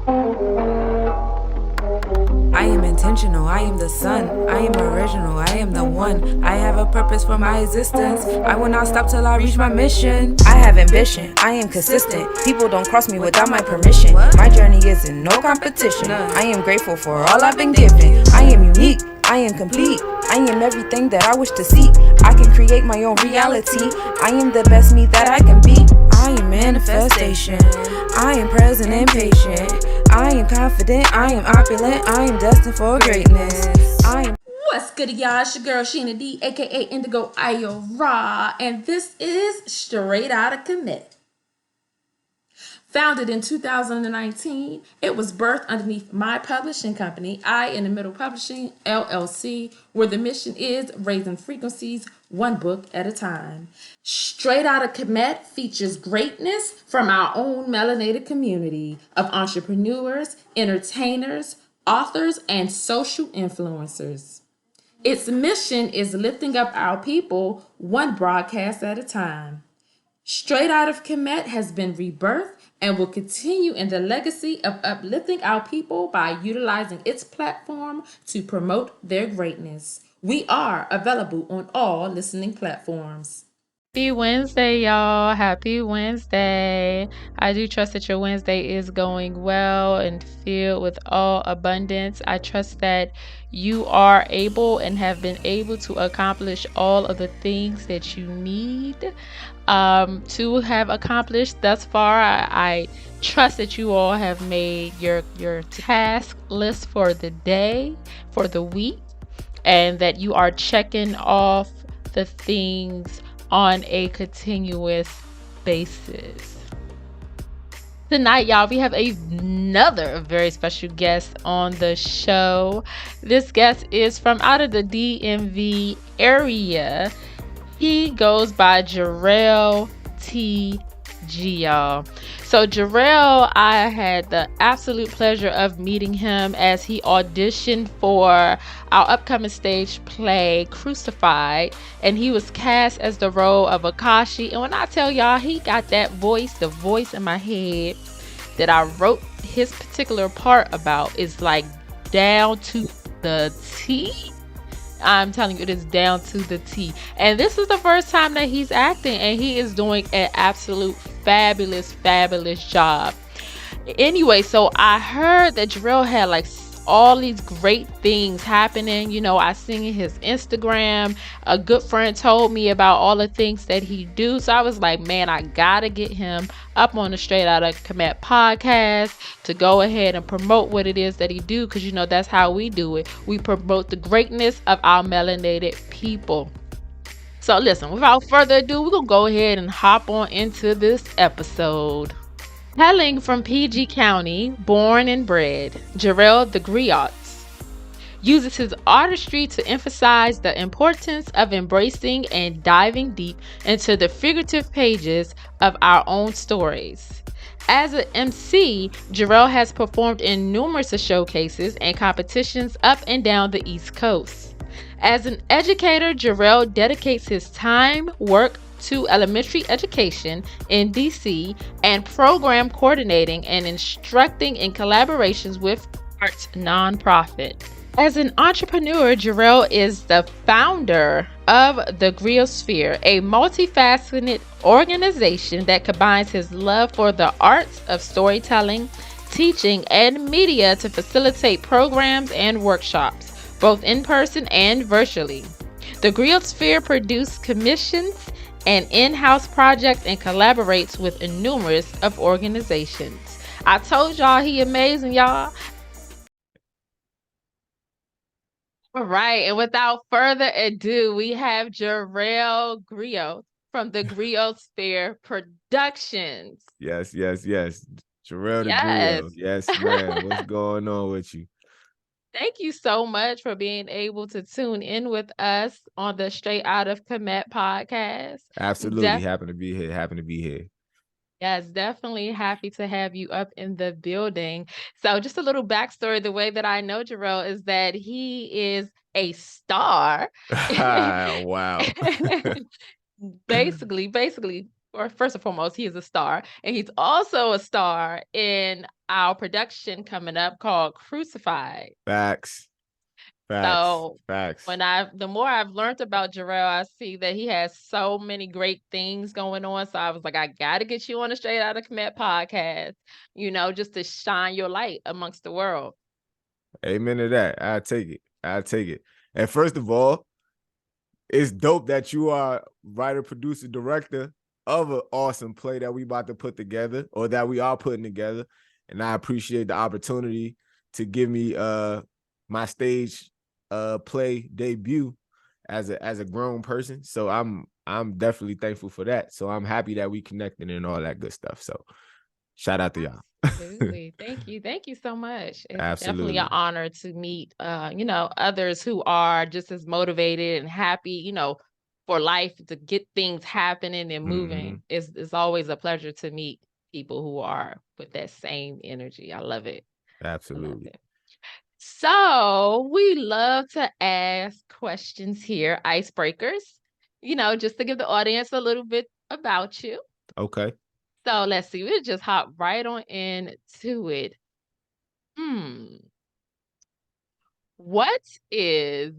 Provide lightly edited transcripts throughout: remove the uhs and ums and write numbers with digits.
I am intentional, I am the sun, I am original, I am the one. I have a purpose for my existence. I will not stop till I reach my mission. I have ambition, I am consistent. People don't cross me without my permission. My journey is in no competition. I am grateful for all I've been given. I am unique, I am complete. I am everything that I wish to see. I can create my own reality. I am the best me that I can be. I am manifestation. I am present and patient. I am confident, I am opulent, I am destined for greatness. I am What's good, y'all? It's your girl Sheena D, aka Indigo Ayo Ra, and this is Str8 Outta Kemet. Founded in 2019, it was birthed underneath my publishing company, I in the Middle Publishing LLC, where the mission is raising frequencies one book at a time. Str8 Outta Kemet features greatness from our own melanated community of entrepreneurs, entertainers, authors, and social influencers. Its mission is lifting up our people one broadcast at a time. Str8 Outta Kemet has been rebirthed and will continue in the legacy of uplifting our people by utilizing its platform to promote their greatness. We are available on all listening platforms. Happy Wednesday, y'all. Happy Wednesday. I do trust that your Wednesday is going well and filled with all abundance. I trust that you are able and have been able to accomplish all of the things that you need to have accomplished thus far. I trust that you all have made your task list for the day, for the week, and that you are checking off the things on a continuous basis. Tonight, y'all, we have another very special guest on the show. This guest is from out of the DMV area. He goes by Jarrell Tha Griot. So Jarrell, I had the absolute pleasure of meeting him as he auditioned for our upcoming stage play Crucified, and he was cast as the role of Akashi. And when I tell y'all, he got that voice, the voice in my head that I wrote his particular part about is like down to the T. I'm telling you, it is down to the T. And this is the first time that he's acting, and he is doing an absolute fabulous job. Anyway, so I heard that Jarrell had like all these great things happening. You know, I seen his Instagram. A good friend told me about all the things that he do. So I was like, man, I gotta get him up on the Str8 Outta Kemet podcast to go ahead and promote what it is that he do, because you know that's how we do it. We promote the greatness of our melanated people. So listen, without further ado, we're gonna go ahead and hop on into this episode. Hailing from PG County, born and bred, Jarrell Tha Griot uses his artistry to emphasize the importance of embracing and diving deep into the figurative pages of our own stories. As an MC, Jarrell has performed in numerous showcases and competitions up and down the East Coast. As an educator, Jarrell dedicates his time, work, to elementary education in DC and program coordinating and instructing in collaborations with arts nonprofit. As an entrepreneur, Jarrell is the founder of Tha Griotsphere, a multifaceted organization that combines his love for the arts of storytelling, teaching, and media to facilitate programs and workshops, both in person and virtually. Tha Griotsphere produces commissions and in-house projects and collaborates with numerous of organizations. I told y'all he amazing, y'all. All right, and without further ado, we have Jarrell Griot from Tha Griotsphere Productions. Yes. Jarrell Tha Yes. Griot. Yes, ma'am. What's going on with you? Thank you so much for being able to tune in with us on the Str8 Outta Kemet podcast. Absolutely. Happy to be here. Yes, definitely happy to have you up in the building. So just a little backstory, the way that I know Jarrell is that he is a star. Wow. basically, or first and foremost, he is a star, and he's also a star in our production coming up called Crucified. Facts. So Facts. the more I've learned about Jarrell, I see that he has so many great things going on. So I was like, I gotta get you on the Str8 Outta Kemet podcast, just to shine your light amongst the world. Amen to that. I'll take it. And first of all, it's dope that you are writer, producer, director of an awesome play that we about to put together, or that we are putting together. And I appreciate the opportunity to give me my stage play debut as a grown person. So I'm definitely thankful for that. So I'm happy that we connected and all that good stuff. So shout out to y'all. Absolutely. Thank you so much. It's Absolutely. definitely an honor to meet others who are just as motivated and happy, for life, to get things happening and moving. It's always a pleasure to meet people who are with that same energy. I love it. Absolutely. So we love to ask questions here, icebreakers, just to give the audience a little bit about you. Okay. So let's see, we'll just hop right on into it. What is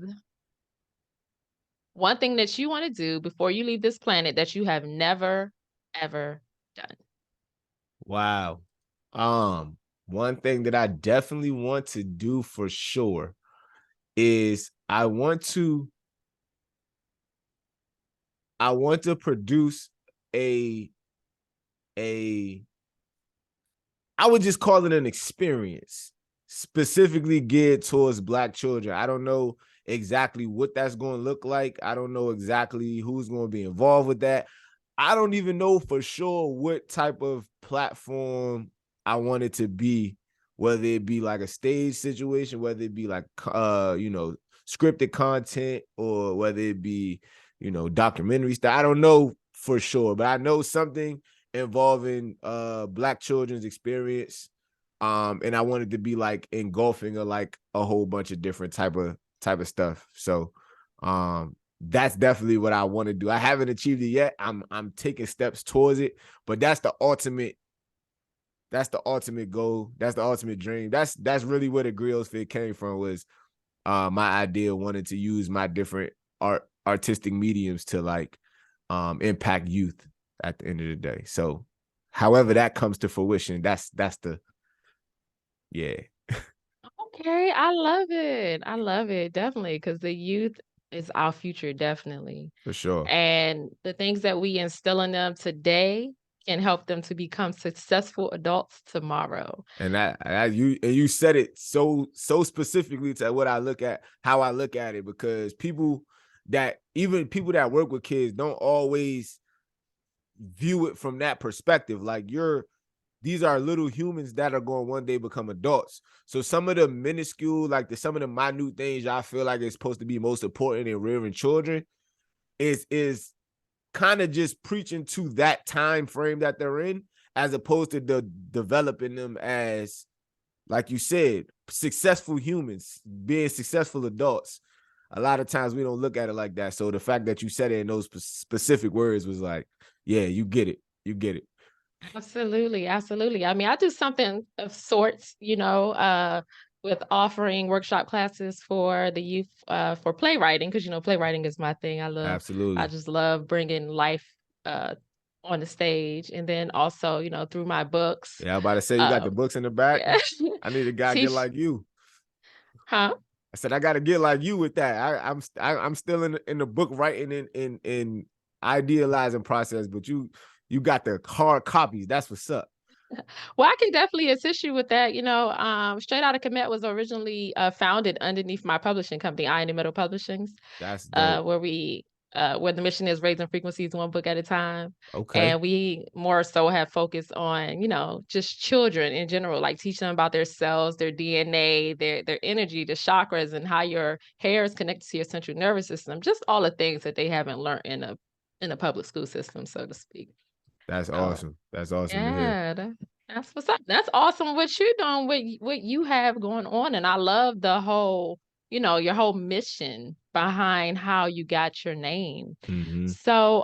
one thing that you want to do before you leave this planet that you have never, ever done? Wow. One thing that I definitely want to do for sure is I want to produce I would just call it an experience specifically geared towards Black children. I don't know exactly what that's going to look like. I don't know exactly who's going to be involved with that. I don't even know for sure what type of platform I want it to be, whether it be like a stage situation, whether it be like, scripted content, or whether it be, documentary stuff. I don't know for sure, but I know something involving Black children's experience. And I wanted to be like engulfing a whole bunch of different type of stuff. So that's definitely what I want to do. I haven't achieved it yet. I'm taking steps towards it, but that's the ultimate goal. That's the ultimate dream. That's really where the Griotsphere came from, was my idea, wanting to use my different artistic mediums to impact youth at the end of the day. So however that comes to fruition, that's the Okay, I love it definitely, because the youth is our future, definitely, for sure. And the things that we instill in them today can help them to become successful adults tomorrow. And you said it so specifically to what I look at, how I look at it, because people that work with kids don't always view it from that perspective. Like, these are little humans that are going to one day become adults. So some of the minuscule, some of the minute things I feel like is supposed to be most important in rearing children is kind of just preaching to that time frame that they're in, as opposed to developing them as, like you said, successful humans, being successful adults. A lot of times we don't look at it like that. So the fact that you said it in those specific words was like, yeah, you get it. Absolutely. I mean, I do something of sorts, with offering workshop classes for the youth for playwriting, because playwriting is my thing. Absolutely. I just love bringing life on the stage, and then also, through my books. Yeah, I'm about to say, you got the books in the back. Yeah. I need a guy get like you. Huh? I said I got to get like you with that. I'm still in the book writing in idealizing process, but you got the hard copies. That's what's up. Well, I can definitely assist you with that. Str8 Outta Kemet was originally founded underneath my publishing company, I in the Middle Publishings. That's dope. Where the mission is raising frequencies one book at a time. Okay. And we more so have focused on, just children in general, like teaching them about their cells, their DNA, their energy, the chakras, and how your hair is connected to your central nervous system. Just all the things that they haven't learned in a public school system, so to speak. That's awesome. That's awesome to hear. That's what's up. That's awesome what you're doing, what you have going on. And I love the whole, your whole mission behind how you got your name. Mm-hmm. So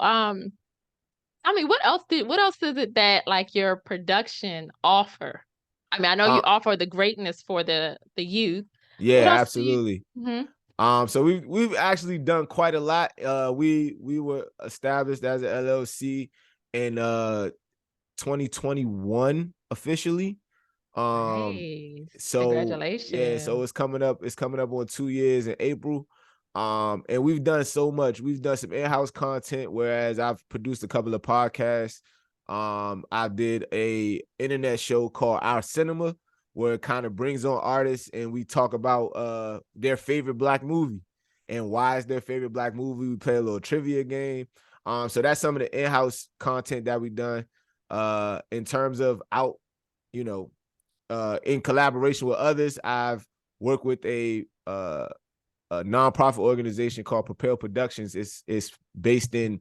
I mean, what else is it that like your production offer? I mean, I know you offer the greatness for the youth. What Yeah, else do you? absolutely. Mhm. So we've actually done quite a lot. We were established as an LLC in 2021 officially. Nice. So yeah, so Congratulations. it's coming up on 2 years in April. And we've done so much. We've done some in-house content, whereas I've produced a couple of podcasts. I did a internet show called Our Cinema, where it kind of brings on artists and we talk about their favorite Black movie and why is their favorite Black movie. We play a little trivia game. So that's some of the in-house content that we've done. In terms of out, you know, in collaboration with others, I've worked with a nonprofit organization called Propel Productions. It's based in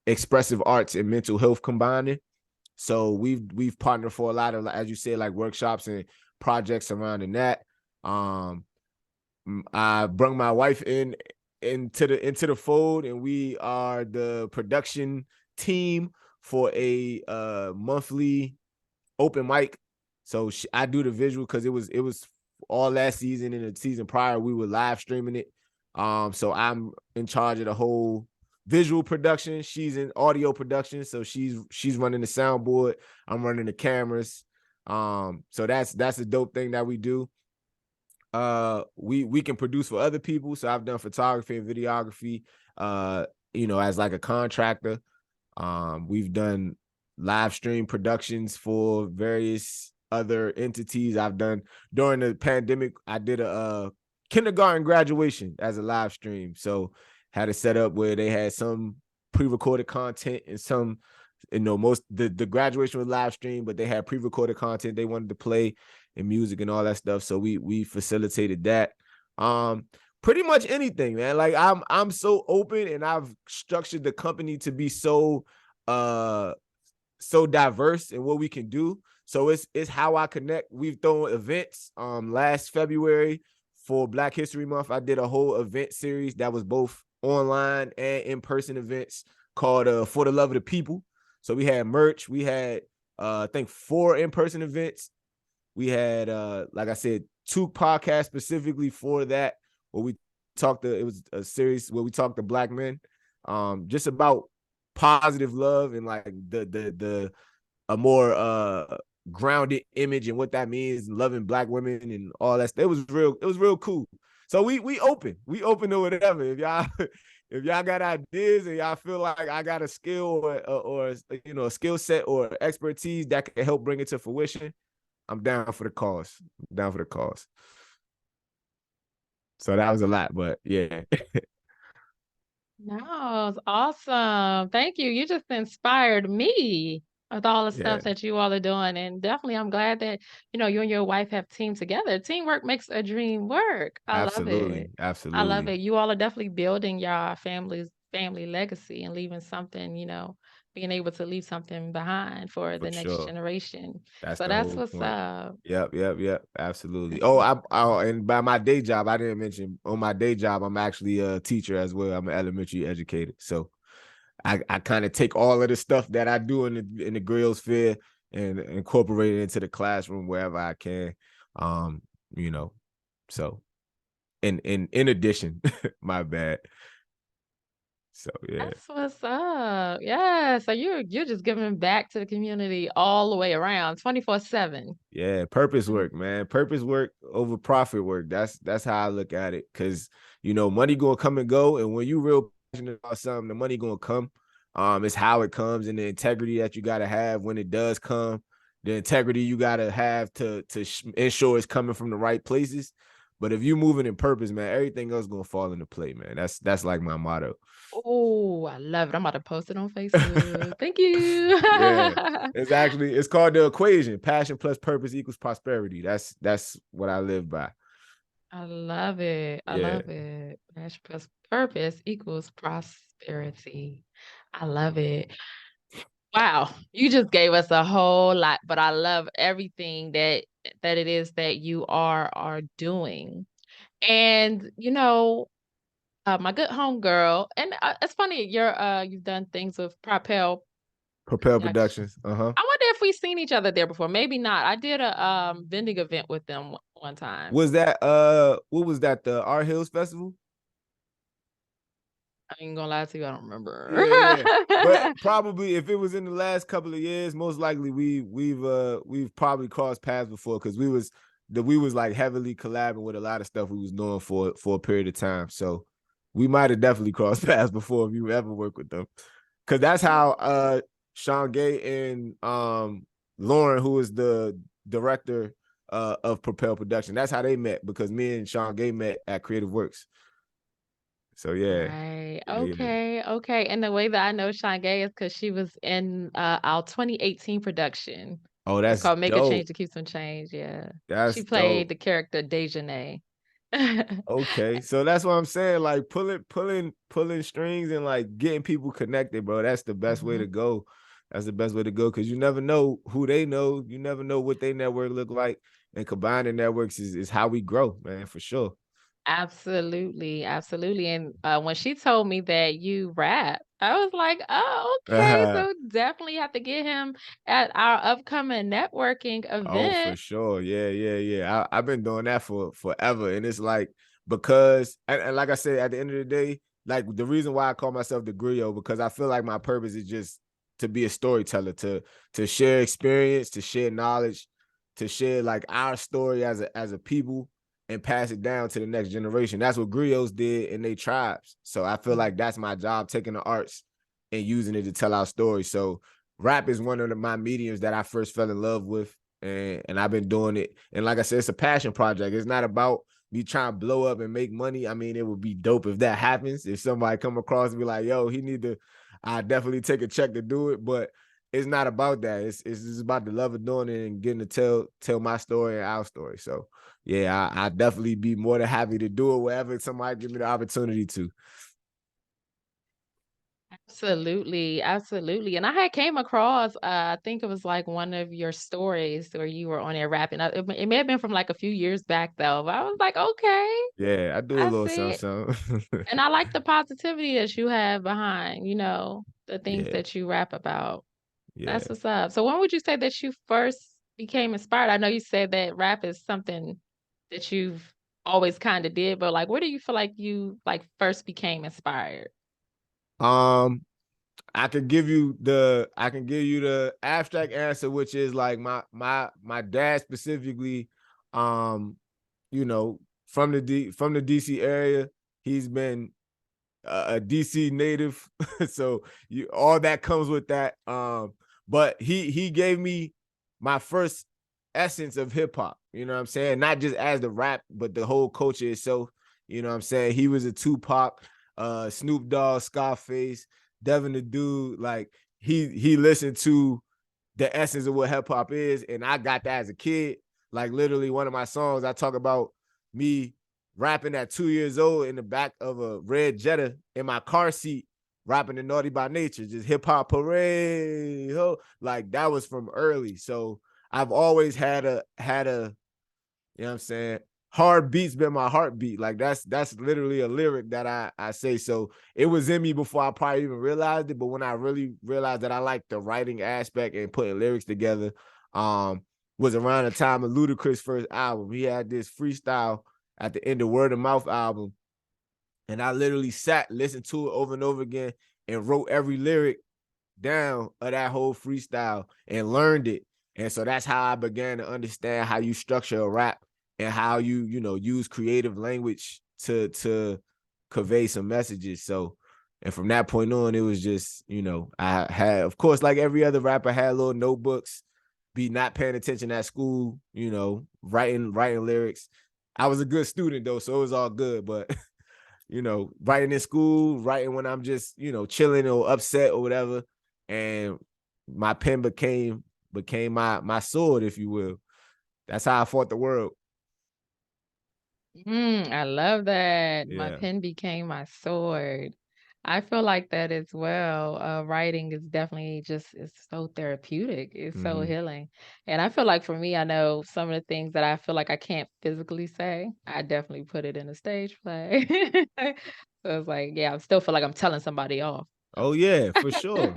expressive arts and mental health combining. So we've partnered for a lot of, as you said, like workshops and projects surrounding that. I brought my wife into the fold, and we are the production team for a monthly open mic. So I do the visual because it was all last season and the season prior we were live streaming it. So I'm in charge of the whole visual production. She's in audio production, so she's running the soundboard. I'm running the cameras. So that's a dope thing that we do. We can produce for other people. So I've done photography and videography, as like a contractor. We've done live stream productions for various other entities. I've done during the pandemic, I did a kindergarten graduation as a live stream. So had it set up where they had some pre-recorded content and some, most the graduation was live stream, but they had pre-recorded content they wanted to play and music and all that stuff. So we facilitated that. Pretty much anything, man. Like I'm so open, and I've structured the company to be so diverse in what we can do. So it's how I connect. We've thrown events. Last February for Black History Month, I did a whole event series that was both online and in-person events called For the Love of the People. So we had merch. We had I think 4 in-person events. We had like I said, 2 podcasts specifically for that, where we it was a series where we talked to Black men, just about positive love and like the a more grounded image and what that means, loving Black women and all that stuff. It was real cool. So we open to whatever. If y'all got ideas and y'all feel like I got a skill or a skill set or expertise that can help bring it to fruition, I'm down for the cause. I'm down for the cause. So that was a lot, but yeah. No, it's awesome. Thank you. You just inspired me with all the Yeah, stuff that you all are doing. And definitely I'm glad that, you and your wife have teamed together. Teamwork makes a dream work. I love it. absolutely. I love Absolutely. it. You all are definitely building your family legacy and leaving something, being able to leave something behind for For the next sure. generation. That's So the that's whole what's point. up. Yep. Absolutely. That's what's And by my day job, I didn't mention on my day job, I'm actually a teacher as well. I'm an elementary educator. So I kind of take all of the stuff that I do in the Griosphere and incorporate it into the classroom wherever I can. Um, you know, so in addition, my bad. So yeah. That's what's up. Yeah. So you're just giving back to the community all the way around, 24/7. Yeah, purpose work, man. Purpose work over profit work. That's how I look at it. Cause money gonna come and go. And when you real passionate about something, the money gonna come. It's how it comes and the integrity that you gotta have when it does come, the integrity you gotta have to ensure it's coming from the right places. But if you moving in purpose, man, everything else gonna fall into play, man. That's like my motto. Oh, I love it. I'm about to post it on Facebook. Thank you. Yeah. It's called the equation. Passion plus purpose equals prosperity. That's what I live by. I love it. I Yeah. love it. Passion plus purpose equals prosperity. I love it. Wow, you just gave us a whole lot, but I love everything that it is that you are doing. And my good homegirl, and it's funny you've done things with Propel Propel Productions. I wonder if we've seen each other there before. Maybe not. I did a vending event with them one time. Was that what was that, the Art Hills Festival? I ain't gonna lie to you, I don't remember. Yeah. But probably if it was in the last couple of years, most likely we've probably crossed paths before, because we was like heavily collabing with a lot of stuff we was doing for a period of time. So we might have definitely crossed paths before if you ever worked with them. Cause that's how Sean Gay and Lauren, who is the director of Propel Production, that's how they met, because me and Sean Gay met at Creative Works. So yeah. Right. Yeah. Okay. And the way that I know Sean Gay is because she was in our 2018 production. Oh, It's that's called Make a dope. Change to Keep Some Change. Yeah. That's She played dope. the character Dejanay. Okay, so that's what I'm saying. Like pulling strings and like getting people connected, bro. That's the best way to go. That's the best way to go, because you never know who they know. You never know what their network look like, and combining networks is how we grow, man, for sure. Absolutely. And when she told me that you rap, I was like, oh, okay. So definitely have to get him at our upcoming networking Oh, for event. sure. Yeah. I've been doing that for forever. And it's like, because, and like I said, at the end of the day, like the reason why I call myself the griot, because I feel like my purpose is just to be a storyteller, to share experience, to share knowledge, to share like our story as a people, and pass it down to the next generation. That's what griots did in their tribes. So I feel like that's my job, taking the arts and using it to tell our story. So rap is one of my mediums that I first fell in love with, and I've been doing it. And like I said, it's a passion project. It's not about me trying to blow up and make money. I mean, it would be dope if that happens. If somebody come across and be like, yo, he need to, I definitely take a check to do it. But it's not about that. It's just about the love of doing it and getting to tell my story and our story. So yeah, I definitely be more than happy to do it wherever somebody give me the opportunity to. Absolutely. And I had came across, I think it was like one of your stories where you were on there rapping. It may have been from like a few years back though, but I was like, okay, Yeah, I do a I little see it. something. And I like the positivity that you have behind, the things Yeah, that you rap about. yeah. That's what's up. So when would you say that you first became inspired? I know you said that rap is something that you've always kind of did, but like, where do you feel like you like first became inspired? Um, I can give you the abstract answer, which is like my dad specifically, um, from the DC area. He's been a DC native, so all that comes with that. But he gave me my first essence of hip hop. You know what I'm saying? Not just as the rap, but the whole culture itself. You know what I'm saying? He was a Tupac, Snoop Dogg, Scarface, Devin the Dude. Like he listened to the essence of what hip hop is, and I got that as a kid. Like literally, one of my songs, I talk about me rapping at 2 years old in the back of a red Jetta in my car seat, rapping the Naughty by Nature, just hip hop parade. Like that was from early. So I've always had a, you know what I'm saying? Hard beats been my heartbeat. Like that's literally a lyric that I say. So it was in me before I probably even realized it. But when I really realized that I like the writing aspect and putting lyrics together, was around the time of Ludacris' first album. He had this freestyle at the end of Word of Mouth album. And I literally sat, listened to it over and over again, and wrote every lyric down of that whole freestyle and learned it. And so that's how I began to understand how you structure a rap and how you use creative language to convey some messages. So, and from that point on, it was just, I had, of course, like every other rapper, had little notebooks, be not paying attention at school, writing lyrics. I was a good student though, so it was all good. But writing in school, writing when I'm just, chilling or upset or whatever. And my pen became my sword, if you will. That's how I fought the world. I love that. My Yeah. pen became my sword. I feel like that as well. Writing is definitely it's so therapeutic. It's so Mm-hmm. healing. And I feel like for me, I know some of the things that I feel like I can't physically say, I definitely put it in a stage play. So it's like, yeah, I still feel like I'm telling somebody off. Oh yeah, for sure.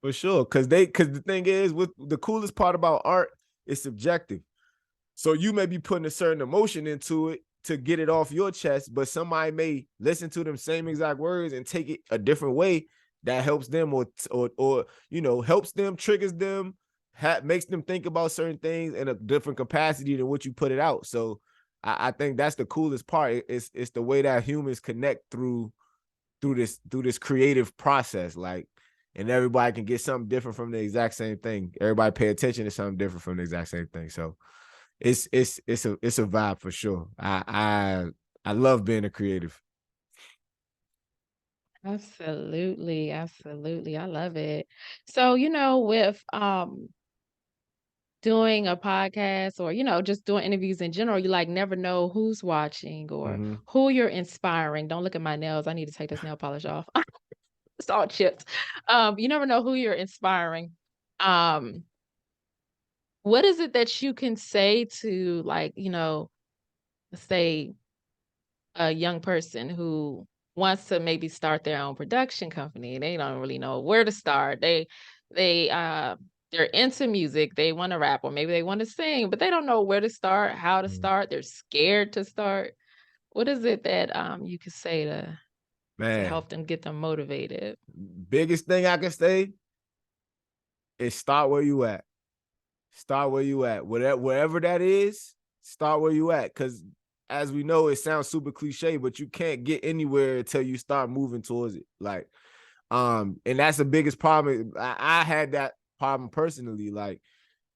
For sure. Cause the thing is, with the coolest part about art is subjective. So you may be putting a certain emotion into it to get it off your chest, but somebody may listen to them same exact words and take it a different way that helps them or helps them, triggers them, makes them think about certain things in a different capacity than what you put it out. So I think that's the coolest part. It's the way that humans connect through this creative process. Like, and everybody can get something different from the exact same thing. Everybody pay attention to something different from the exact same thing. So it's a vibe for sure. I love being a creative. Absolutely, absolutely. I love it. So, with doing a podcast or, just doing interviews in general, you like never know who's watching or who you're inspiring. Don't look at my nails. I need to take this nail polish off. It's all chips. You never know who you're inspiring. What is it that you can say to, like, say a young person who wants to maybe start their own production company? They don't really know where to start. They're into music, they want to rap, or maybe they want to sing, but they don't know where to start, how to start. They're scared to start. What is it that you could say to help them get them motivated? Biggest thing I can say is start where you at. Start where you at. Wherever that is, start where you at. Because as we know, it sounds super cliche, but you can't get anywhere until you start moving towards it. Like, and that's the biggest problem. I had that problem personally. Like,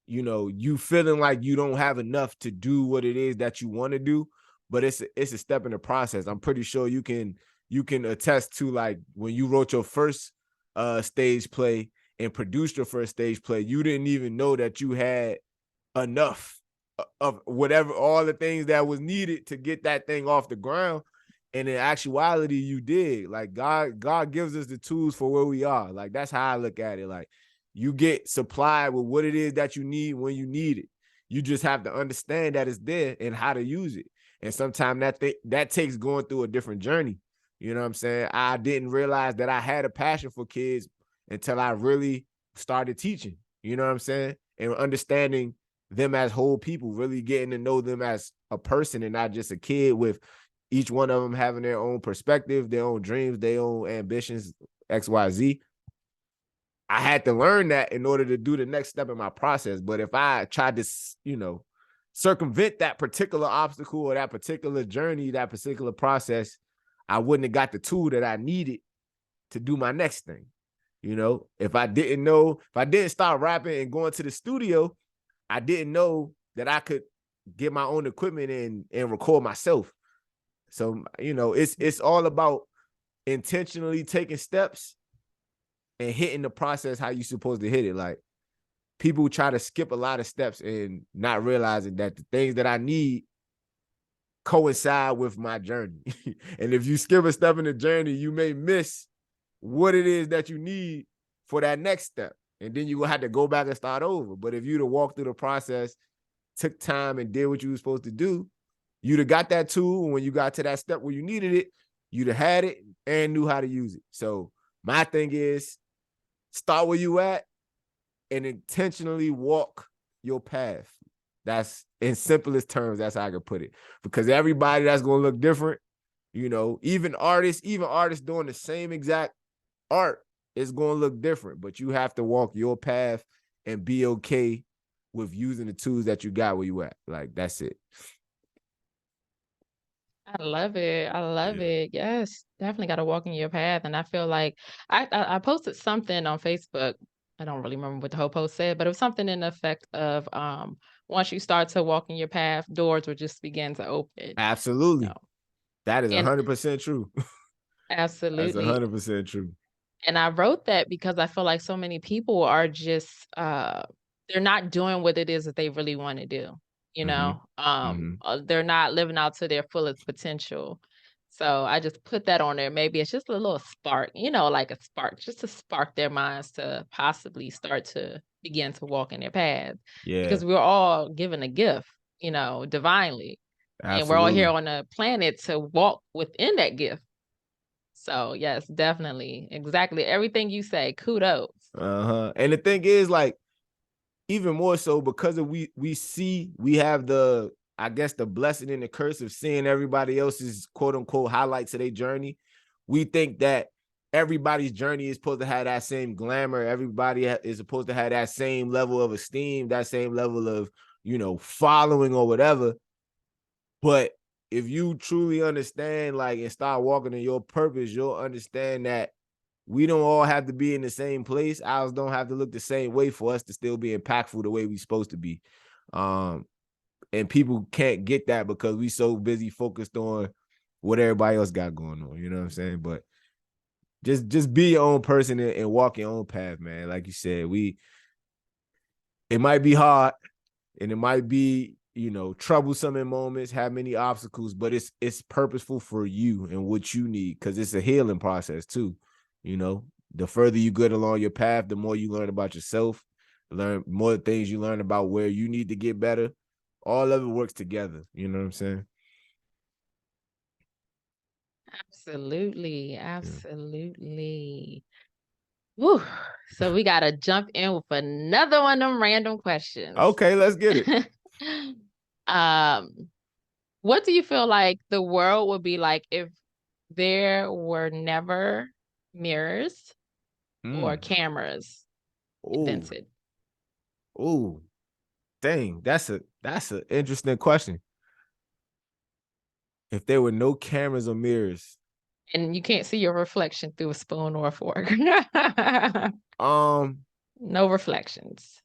you feeling like you don't have enough to do what it is that you want to do, but it's a step in the process. I'm pretty sure you can attest to, like, when you wrote your first stage play and produced your first stage play, you didn't even know that you had enough of whatever, all the things that was needed to get that thing off the ground. And in actuality, you did. Like, God gives us the tools for where we are. Like, that's how I look at it. Like, you get supplied with what it is that you need when you need it. You just have to understand that it's there and how to use it. And sometimes that takes going through a different journey. You know what I'm saying? I didn't realize that I had a passion for kids until I really started teaching. You know what I'm saying? And understanding them as whole people, really getting to know them as a person and not just a kid, with each one of them having their own perspective, their own dreams, their own ambitions, XYZ. I had to learn that in order to do the next step in my process. But if I tried to, circumvent that particular obstacle or that particular journey, that particular process, I wouldn't have got the tool that I needed to do my next thing. If I didn't start rapping and going to the studio, I didn't know that I could get my own equipment and record myself. So, it's all about intentionally taking steps and hitting the process how you're supposed to hit it. Like, people try to skip a lot of steps and not realizing that the things that I need coincide with my journey. And if you skip a step in the journey, you may miss what it is that you need for that next step. And then you will have to go back and start over. But if you'd have walked through the process, took time and did what you were supposed to do, you'd have got that tool. And when you got to that step where you needed it, you'd have had it and knew how to use it. So my thing is, start where you at and intentionally walk your path. That's, in simplest terms, that's how I could put it. Because everybody that's going to look different, even artists doing the same exact art is going to look different. But you have to walk your path and be okay with using the tools that you got where you at. Like, that's it. I love it. I love it. Yes, definitely got to walk in your path. And I feel like I posted something on Facebook. I don't really remember what the whole post said, but it was something in the effect of once you start to walk in your path, doors will just begin to open. Absolutely. That is And 100% true. absolutely. That's 100% true. And I wrote that because I feel like so many people are just they're not doing what it is that they really want to do. They're not living out to their fullest potential. So I just put that on there. Maybe it's just a little spark, like a spark, just to spark their minds to possibly start to begin to walk in their path. Yeah. Because we're all given a gift, divinely. Absolutely. And we're all here on the planet to walk within that gift. So yes, definitely. Exactly. Everything you say, kudos. And the thing is, like, even more so because of we have the, I guess, the blessing and the curse of seeing everybody else's quote unquote highlights of their journey. We think that everybody's journey is supposed to have that same glamour. Everybody is supposed to have that same level of esteem, that same level of, following or whatever. But if you truly understand, like, and start walking in your purpose, you'll understand that we don't all have to be in the same place. Ours don't have to look the same way for us to still be impactful the way we're supposed to be. And people can't get that because we so busy focused on what everybody else got going on. You know what I'm saying? But just be your own person and walk your own path, man. Like you said, it might be hard and it might be, troublesome in moments, have many obstacles, but it's purposeful for you and what you need, because it's a healing process too. The further you get along your path, the more you learn about yourself, learn more things you learn about where you need to get better. All of it works together. You know what I'm saying? Absolutely. Absolutely. Woo. So we got to jump in with another one of them random questions. Okay, let's get it. What do you feel like the world would be like if there were never mirrors or cameras invented? Oh, dang, that's an interesting question. If there were no cameras or mirrors, and you can't see your reflection through a spoon or a fork. No reflections.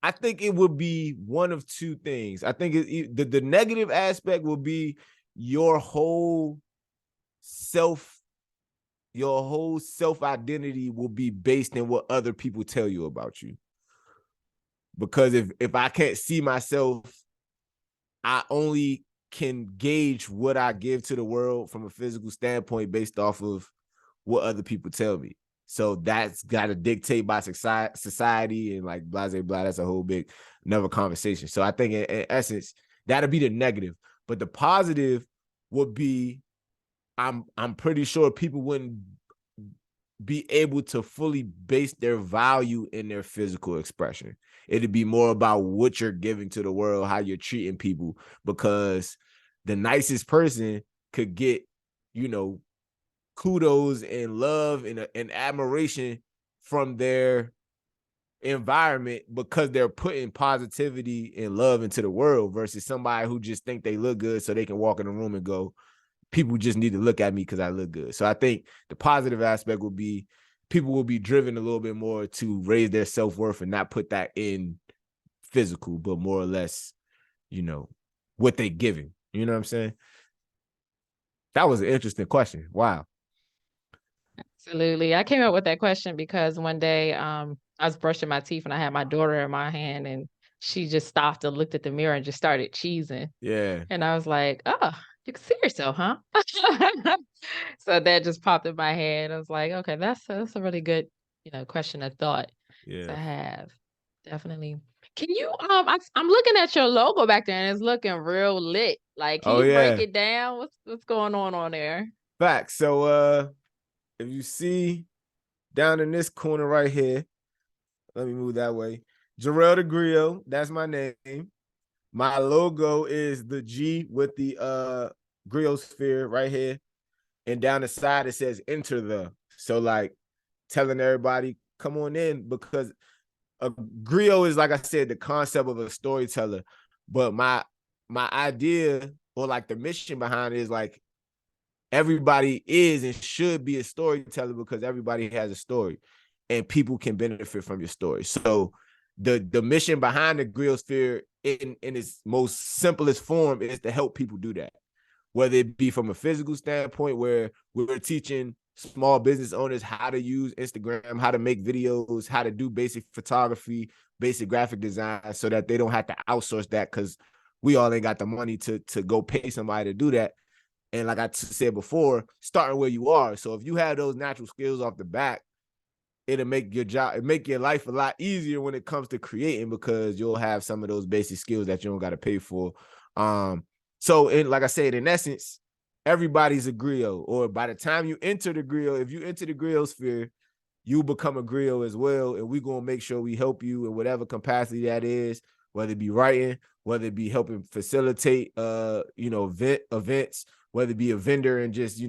I think it would be one of two things. I think the negative aspect will be your whole self identity will be based in what other people tell you about you. Because if I can't see myself, I only can gauge what I give to the world from a physical standpoint based off of what other people tell me. So that's got to dictate by society and like blah, blah, blah. That's a whole big another conversation. So I think in essence, that'll be the negative. But the positive would be, I'm pretty sure people wouldn't be able to fully base their value in their physical expression. It'd be more about what you're giving to the world, how you're treating people, because the nicest person could get, kudos and love and admiration from their environment because they're putting positivity and love into the world, versus somebody who just think they look good so they can walk in the room and go, people just need to look at me because I look good. So I think the positive aspect will be people will be driven a little bit more to raise their self-worth and not put that in physical, but more or less, what they giving. You know what I'm saying? That was an interesting question. Wow. Absolutely. I came up with that question because one day I was brushing my teeth and I had my daughter in my hand and she just stopped and looked at the mirror and just started cheesing. Yeah. And I was like, oh, you can see yourself, huh? So that just popped in my head. I was like, okay, that's a really good, question of thought to have. Definitely. Can you I'm looking at your logo back there and it's looking real lit. Like, can you break it down? What's going on there? Facts. So if you see down in this corner right here, let me move that way. Jarrell Tha Griot, that's my name. My logo is the G with the Griotsphere right here. And down the side, it says enter the. So like telling everybody, come on in, because a griot is, like I said, the concept of a storyteller. But my idea, or like the mission behind it, is like everybody is and should be a storyteller because everybody has a story and people can benefit from your story. So the mission behind the Griotsphere in its most simplest form is to help people do that. Whether it be from a physical standpoint where we're teaching small business owners how to use Instagram, how to make videos, how to do basic photography, basic graphic design, so that they don't have to outsource that because we all ain't got the money to go pay somebody to do that. And like I said before, starting where you are. So if you have those natural skills off the bat, it'll make your life a lot easier when it comes to creating, because you'll have some of those basic skills that you don't got to pay for. So like I said, in essence, everybody's a griot, or by the time you enter the griot, if you enter the Griotsphere, you become a griot as well, and we're gonna make sure we help you in whatever capacity that is, whether it be writing, whether it be helping facilitate events, whether it be a vendor and just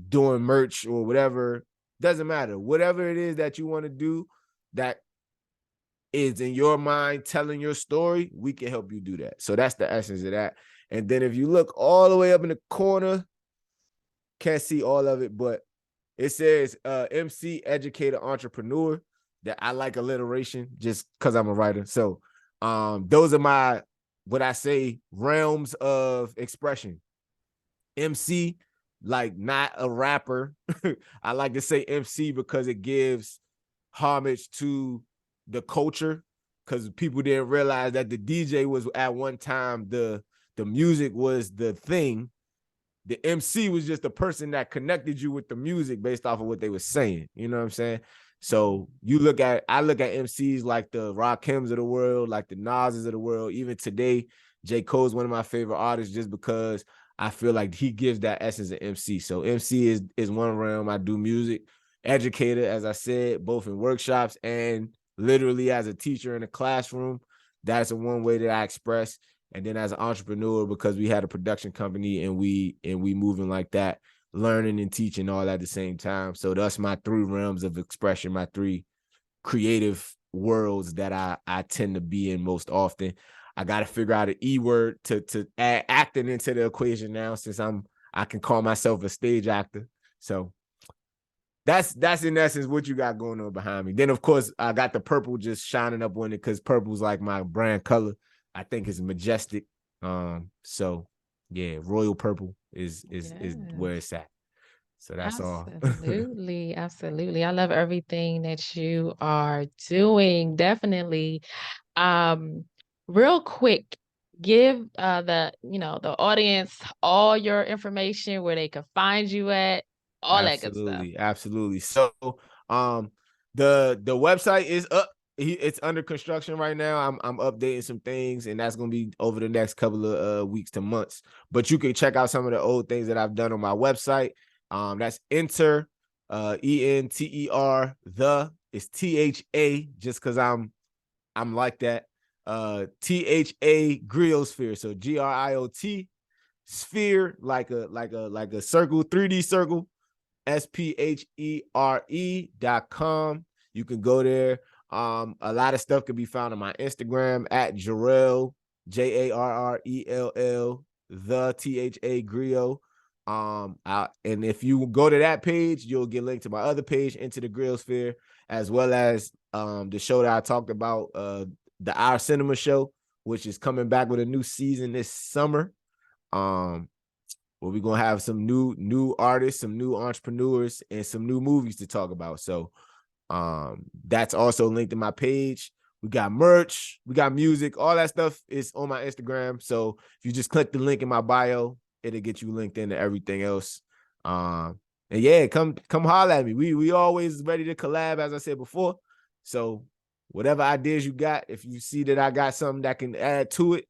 doing merch or whatever. Doesn't matter. Whatever it is that you want to do that is in your mind telling your story, we can help you do that. So that's the essence of that. And then if you look all the way up in the corner, can't see all of it, but it says MC, educator, entrepreneur. That I like alliteration just because I'm a writer. So those are my, what I say, realms of expression. MC, like not a rapper. I like to say MC because it gives homage to the culture, because people didn't realize that the DJ was at one time the music was the thing. The MC was just the person that connected you with the music based off of what they were saying. You know what I'm saying? So I look at MCs like the Rakims of the world, like the Nas's of the world. Even today, J. Cole's one of my favorite artists just because I feel like he gives that essence of MC. So MC is one realm. I do music. Educator, as I said, both in workshops and literally as a teacher in a classroom. That's the one way that I express. And then as an entrepreneur, because we had a production company and we moving like that, learning and teaching all at the same time. So that's my three realms of expression, my three creative worlds that I tend to be in most often. I got to figure out an E word to add acting into the equation now, since I can call myself a stage actor. So that's in essence what you got going on behind me. Then of course I got the purple just shining up on it because purple's like my brand color. I think it's majestic. So yeah, royal purple is where it's at. So that's all. Absolutely. I love everything that you are doing. Definitely. Real quick, give the audience all your information, where they can find you at, all that good stuff. Absolutely. So the website is up. It's under construction right now. I'm updating some things, and that's gonna be over the next couple of weeks to months. But you can check out some of the old things that I've done on my website. That's enter ENTER the, it's THA, just because I'm like that. THA Griotsphere. So GRIOT sphere, like a circle, 3D circle. SPHERE.com. You can go there. A lot of stuff can be found on my Instagram at Jarrell, JARRELL, the THA Griot. And if you go to that page, you'll get linked to my other page, Into the Griotsphere, as well as the show that I talked about, the Our Cinema show, which is coming back with a new season this summer. Where we're gonna have some new artists, some new entrepreneurs, and some new movies to talk about. So that's also linked to my page. We got merch, we got music, all that stuff is on my Instagram. So if you just click the link in my bio, it'll get you linked into everything else. And yeah, come holler at me. We always ready to collab, as I said before. So whatever ideas you got, if you see that I got something that can add to it,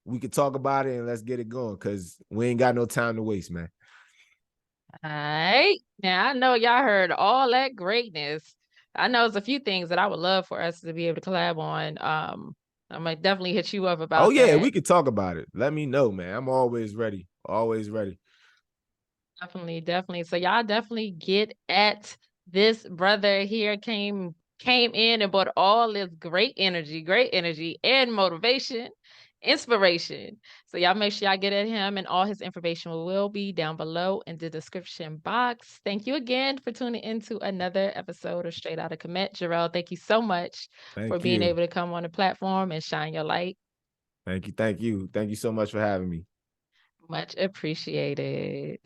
we can talk about it and let's get it going, because we ain't got no time to waste, man. All right. Now, I know y'all heard all that greatness. I know there's a few things that I would love for us to be able to collab on. I might definitely hit you up about that. We could talk about it. Let me know, man. I'm always ready. Always ready. Definitely. So y'all definitely get at this brother here. Came in and brought all this great energy and motivation, inspiration. So y'all make sure y'all get at him, and all his information will be down below in the description box. Thank you again for tuning into another episode of Str8 Outta Kemet. Jarrell, thank you so much for being able to come on the platform and shine your light. Thank you. Thank you so much for having me. Much appreciated.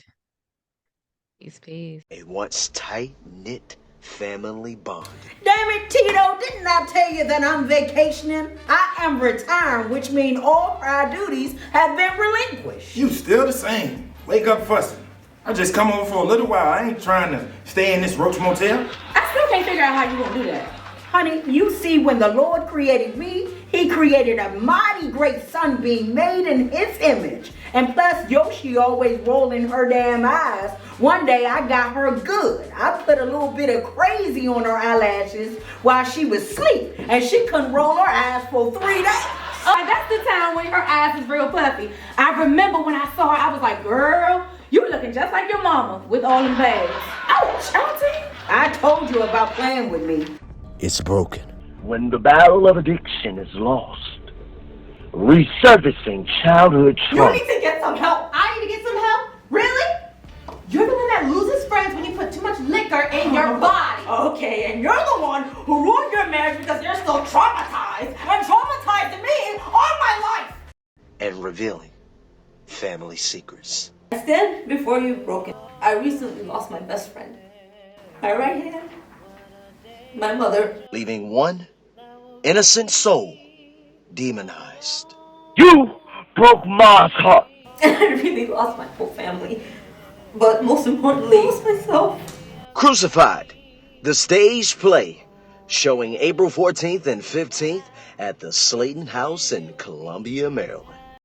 Peace. A once tight-knit family bond. Damn it, Tito, didn't I tell you that I'm vacationing? I am retiring, which means all prior duties have been relinquished. You still the same. Wake up fussing. I just come over for a little while. I ain't trying to stay in this roach motel. I still can't figure out how you gonna do that. Honey, you see, when the Lord created me, He created a mighty great sunbeam made in his image. And plus, Yoshi always rolling her damn eyes. One day I got her good. I put a little bit of crazy on her eyelashes while she was asleep, and she couldn't roll her eyes for 3 days. That's the time when her eyes is real puffy. I remember when I saw her, I was like, girl, you looking just like your mama with all them bags. Ouch, Auntie. I told you about playing with me. It's broken. When the battle of addiction is lost, resurfacing childhood You trauma. need to get some help. I need to get some help? Really? You're the one that loses friends when you put too much liquor in your body. Okay, and you're the one who ruined your marriage because you're still traumatized and traumatized me all my life. And revealing family secrets. I stand before you broken. I recently lost my best friend. My right hand, my mother. Leaving one innocent soul demonized. You broke Ma's heart. And I really lost my whole family. But most importantly, I lost myself. Crucified, the stage play, showing April 14th and 15th at the Slayton House in Columbia, Maryland.